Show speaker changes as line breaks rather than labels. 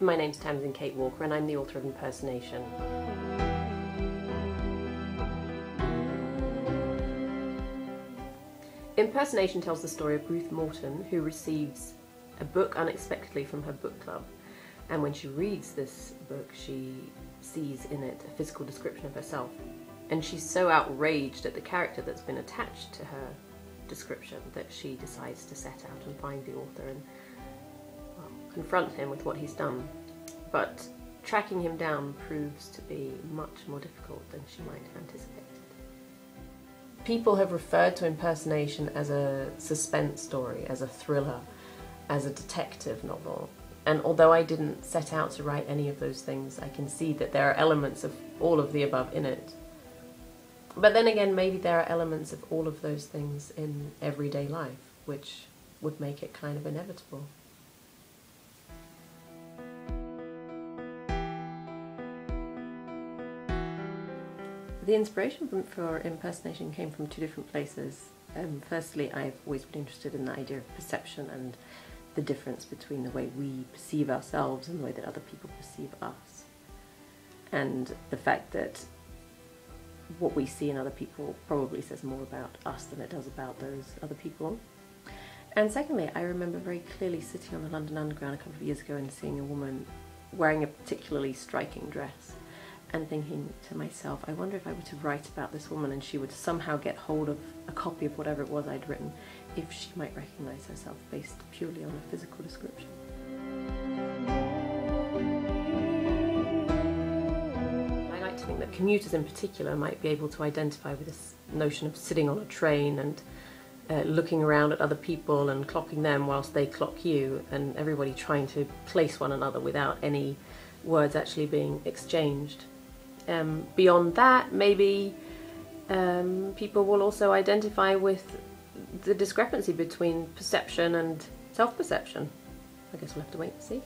My name's Tamsin Kate Walker and I'm the author of Impersonation. Impersonation tells the story of Ruth Morton, who receives a book unexpectedly from her book club, and when she reads this book she sees in it a physical description of herself, and she's so outraged at the character that's been attached to her description that she decides to set out and find the author and, well, confront him with what he's done. But tracking him down proves to be much more difficult than she might have anticipated. People have referred to Impersonation as a suspense story, as a thriller, as a detective novel. And although I didn't set out to write any of those things, I can see that there are elements of all of the above in it. But then again, maybe there are elements of all of those things in everyday life, which would make it kind of inevitable. The inspiration for Impersonation came from two different places. Firstly, I've always been interested in the idea of perception and the difference between the way we perceive ourselves and the way that other people perceive us. And the fact that what we see in other people probably says more about us than it does about those other people. And secondly, I remember very clearly sitting on the London Underground a couple of years ago and seeing a woman wearing a particularly striking dress and thinking to myself, I wonder if I were to write about this woman and she would somehow get hold of a copy of whatever it was I'd written, if she might recognise herself based purely on a physical description. I like to think that commuters in particular might be able to identify with this notion of sitting on a train and looking around at other people and clocking them whilst they clock you, and everybody trying to place one another without any words actually being exchanged. Beyond that, maybe people will also identify with the discrepancy between perception and self-perception. I guess we'll have to wait and see.